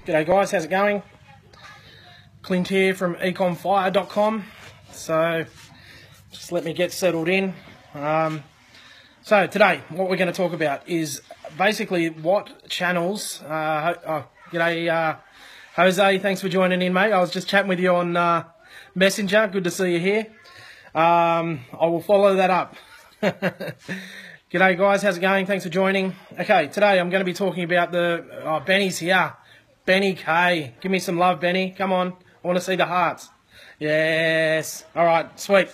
G'day guys, how's it going? Clint here from EcomFire.com. So, just let me get settled in. So today, what we're going to talk about is basically what channels... g'day Jose, thanks for joining in, mate. I was just chatting with you on Messenger. Good to see you here. I will follow that up. G'day guys, how's it going? Thanks for joining. Okay, today I'm going to be talking about the... Oh, Benny's here. Benny K. Give me some love, Benny. Come on. I want to see the hearts. Yes. All right, sweet.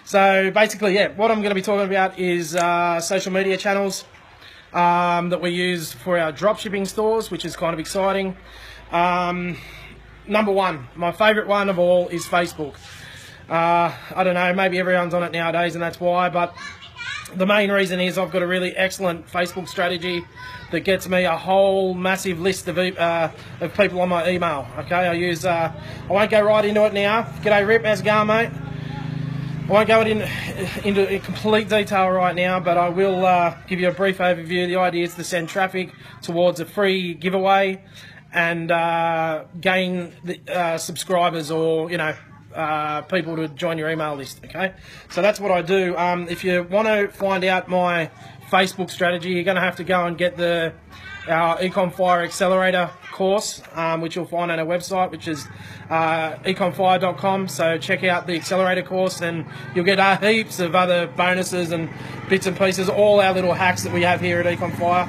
So basically, yeah, what I'm going to be talking about is social media channels that we use for our dropshipping stores, which is kind of exciting. Number one, my favourite one of all is Facebook. I don't know, maybe everyone's on it nowadays and that's why, but the main reason is I've got a really excellent Facebook strategy that gets me a whole massive list of people on my email. Okay, I won't go right into it now. G'day Rip, how's it going, mate? I won't go into complete detail right now, but I will give you a brief overview. The idea is to send traffic towards a free giveaway and gain subscribers or, people to join your email list, okay? So that's what I do. If you want to find out my Facebook strategy, you're going to have to go and get our EcomFire Accelerator course, which you'll find on our website, which is EcomFire.com. So check out the Accelerator course and you'll get heaps of other bonuses and bits and pieces, all our little hacks that we have here at EcomFire.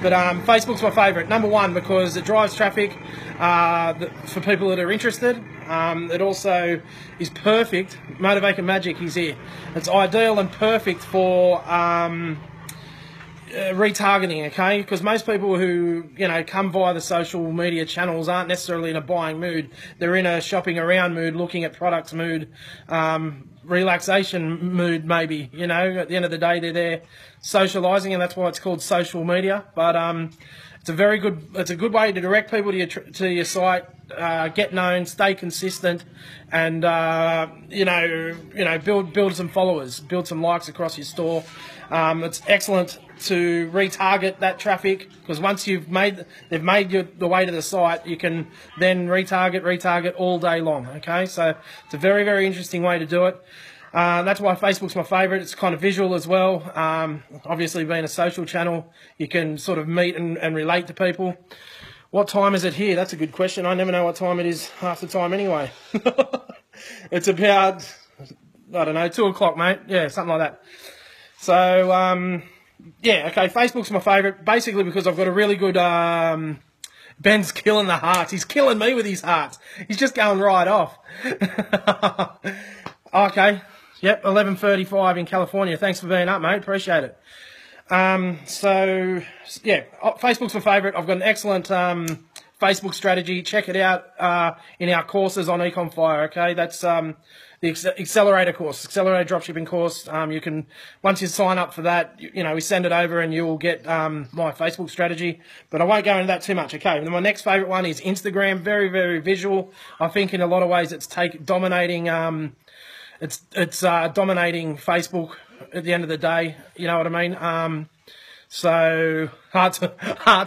But Facebook's my favourite. Number one, because it drives traffic for people that are interested. It also is perfect. Motivating Magic is here. It's ideal and perfect for retargeting, okay? Because most people who, come via the social media channels aren't necessarily in a buying mood. They're in a shopping around mood, looking at products mood, relaxation mood maybe, At the end of the day, they're there socializing, and that's why it's called social media. But it's a good way to direct people to your site, get known, stay consistent, and build some followers, build some likes across your store. It's excellent to retarget that traffic, because once they've made the way to the site, you can then retarget all day long. Okay, so it's a very, very interesting way to do it. That's why Facebook's my favourite. It's kind of visual as well. Obviously, being a social channel, you can sort of meet and relate to people. What time is it here? That's a good question. I never know what time it is half the time anyway. It's about, I don't know, 2 o'clock, mate. Yeah, something like that. So, yeah, okay, Facebook's my favourite, basically because I've got a really good... Ben's killing the hearts. He's killing me with his hearts. He's just going right off. Okay. Yep, 11:35 in California. Thanks for being up, mate. Appreciate it. So, yeah, Facebook's my favourite. I've got an excellent Facebook strategy. Check it out in our courses on EcomFire, okay? That's the Accelerator course, Accelerator Dropshipping course. You can, once you sign up for that, we send it over and you'll get my Facebook strategy. But I won't go into that too much, okay? And my next favourite one is Instagram. Very, very visual. I think in a lot of ways it's dominating... It's dominating Facebook at the end of the day, you know what I mean? So hearts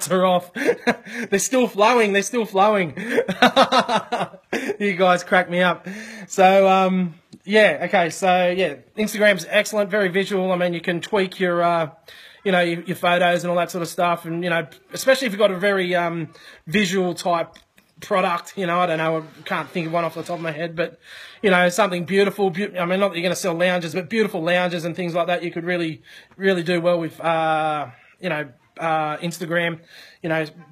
are off. They're still flowing. You guys crack me up. So yeah, okay. So yeah, Instagram's excellent, very visual. I mean, you can tweak your your photos and all that sort of stuff, and especially if you've got a very visual type product, I don't know, I can't think of one off the top of my head, but something beautiful. I mean, not that you're going to sell lounges, but beautiful lounges and things like that, you could really, really do well with Instagram.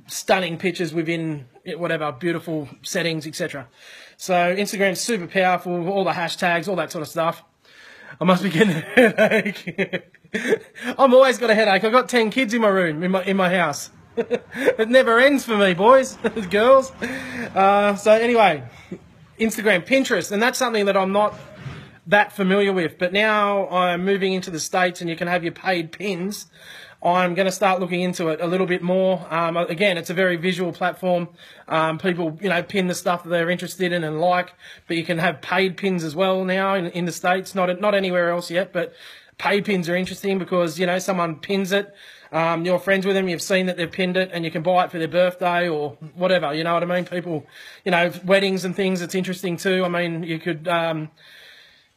Stunning pictures within whatever beautiful settings, etc. So Instagram's super powerful, all the hashtags, all that sort of stuff. I must be getting a headache. I'm always got a headache. I've got 10 kids in my room, in my house. It never ends for me, boys, girls. So anyway, Instagram, Pinterest, and that's something that I'm not that familiar with. But now I'm moving into the States and you can have your paid pins. I'm going to start looking into it a little bit more. Again, it's a very visual platform. People, pin the stuff that they're interested in and like, but you can have paid pins as well now in the States, not anywhere else yet, but pay pins are interesting because, you know, someone pins it, you're friends with them, you've seen that they've pinned it, and you can buy it for their birthday or whatever, you know what I mean? People, you know, weddings and things, it's interesting too. I mean, you could,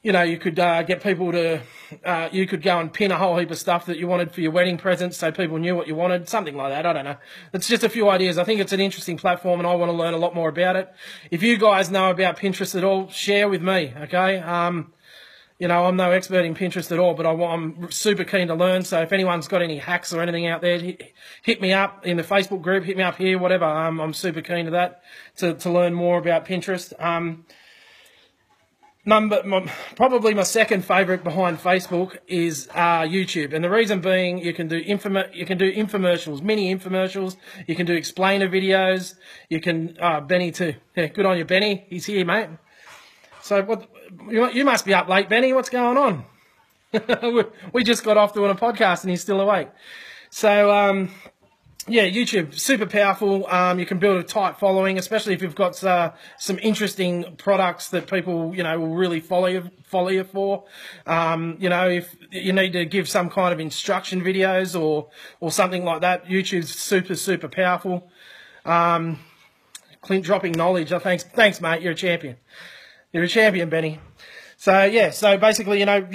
you know, you could get people to, you could go and pin a whole heap of stuff that you wanted for your wedding presents so people knew what you wanted, something like that. I don't know. It's just a few ideas. I think it's an interesting platform and I want to learn a lot more about it. If you guys know about Pinterest at all, share with me, okay? You know, I'm no expert in Pinterest at all, but I'm super keen to learn. So if anyone's got any hacks or anything out there, hit me up in the Facebook group, hit me up here, whatever. I'm super keen to that, to learn more about Pinterest. Probably my second favourite behind Facebook is YouTube, and the reason being you can do infomercials, mini infomercials. You can do explainer videos. You can Benny too. Yeah, good on you, Benny. He's here, mate. So what? You must be up late, Benny. What's going on? We just got off doing a podcast, and he's still awake. So yeah, YouTube, super powerful. You can build a tight following, especially if you've got some interesting products that people, you know, will really follow you for. You know, if you need to give some kind of instruction videos or something like that, YouTube's super powerful. Clint dropping knowledge. Oh, thanks, mate. You're a champion. You're a champion, Benny. So yeah, so basically, you know,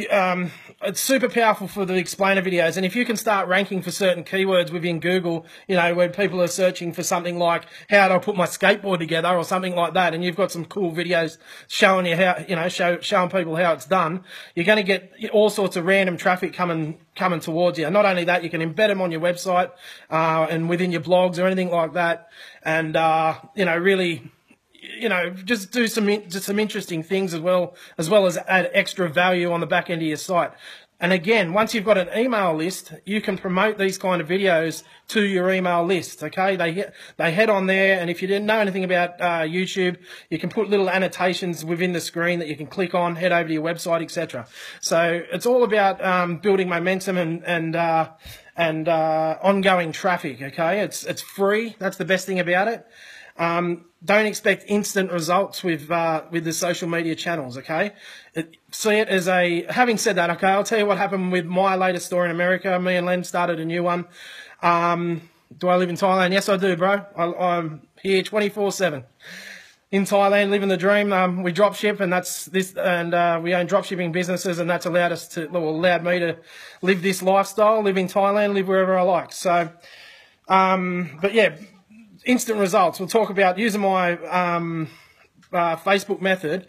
it's super powerful for the explainer videos, and if you can start ranking for certain keywords within Google, you know, where people are searching for something like how do I put my skateboard together or something like that, and you've got some cool videos showing you how, you know, showing people how it's done, you're going to get all sorts of random traffic coming towards you. And not only that, you can embed them on your website and within your blogs or anything like that, and you know, really, you know, just do some interesting things as well as add extra value on the back end of your site. And again, once you've got an email list, you can promote these kind of videos to your email list, okay? They head on there, and if you didn't know anything about YouTube, you can put little annotations within the screen that you can click on, head over to your website, etc. So it's all about building momentum and ongoing traffic, okay? It's free. That's the best thing about it. Don't expect instant results with the social media channels, okay? See it as having said that, okay, I'll tell you what happened with my latest store in America. Me and Len started a new one. Do I live in Thailand? Yes, I do, bro. I'm here 24/7. In Thailand, living the dream. We drop ship, and we own drop shipping businesses, and that's allowed me to live this lifestyle, live in Thailand, live wherever I like. So, but yeah, instant results. We'll talk about using my Facebook method.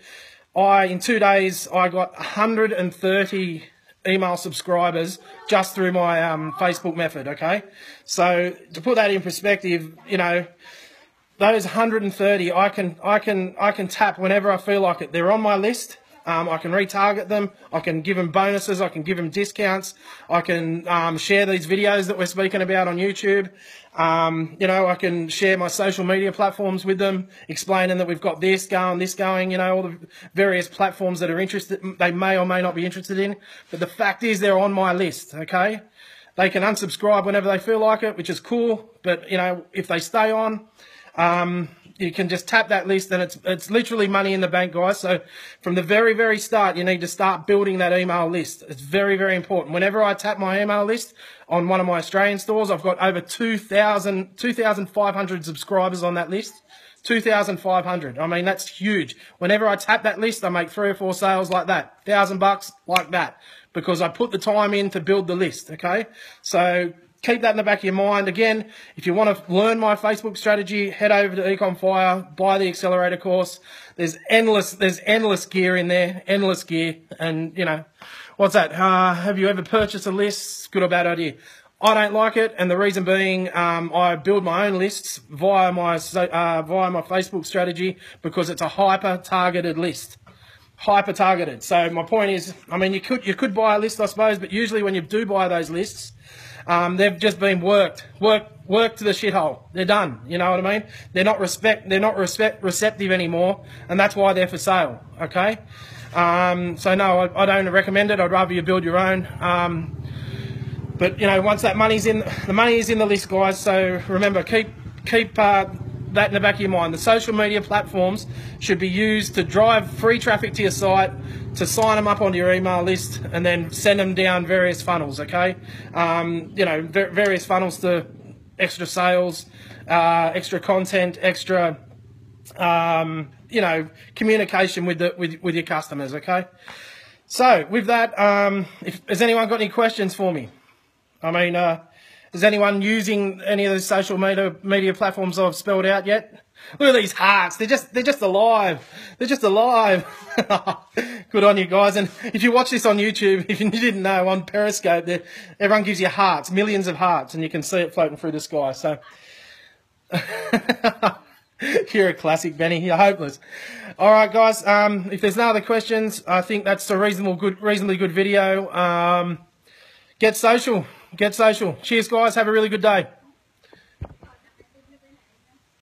In 2 days, I got 130 email subscribers just through my Facebook method, okay? So to put that in perspective, you know, those 130, I can tap whenever I feel like it. They're on my list. I can retarget them. I can give them bonuses. I can give them discounts. I can share these videos that we're speaking about on YouTube. You know, I can share my social media platforms with them, explaining that we've got this going, you know, all the various platforms that are interested, they may or may not be interested in. But the fact is they're on my list, okay? They can unsubscribe whenever they feel like it, which is cool. But, you know, if they stay on, you can just tap that list, and it's literally money in the bank, guys. So from the very start, you need to start building that email list. It's very important. Whenever I tap my email list on one of my Australian stores, I've got over 2,500 subscribers on that list. 2,500. I mean, that's huge. Whenever I tap that list, I make 3 or 4 sales like that. $1,000 like that, because I put the time in to build the list, okay? So keep that in the back of your mind. Again, if you want to learn my Facebook strategy, head over to EcomFire, buy the accelerator course. There's endless gear in there, endless gear. And, you know, what's that? Have you ever purchased a list? Good or bad idea? I don't like it, and the reason being, I build my own lists via my Facebook strategy, because it's a hyper-targeted list. Hyper-targeted. So my point is, I mean, you could buy a list, I suppose, but usually when you do buy those lists, they've just been worked to the shithole. They're done. You know what I mean? They're not receptive anymore, and that's why they're for sale. Okay. So no, I don't recommend it. I'd rather you build your own. But you know, once that money is in the list, guys. So remember, keep that in the back of your mind. The social media platforms should be used to drive free traffic to your site, to sign them up onto your email list, and then send them down various funnels, okay? You know, various funnels to extra sales, extra content, extra, you know, communication with your customers, okay? So with that, has anyone got any questions for me? I mean, is anyone using any of the social media platforms I've spelled out yet? Look at these hearts. They're just alive. They're just alive. Good on you guys. And if you watch this on YouTube, if you didn't know, on Periscope, everyone gives you hearts, millions of hearts, and you can see it floating through the sky. So you're a classic, Benny. You're hopeless. All right, guys. If there's no other questions, I think that's a reasonably good video. Get social. Get social. Cheers, guys. Have a really good day.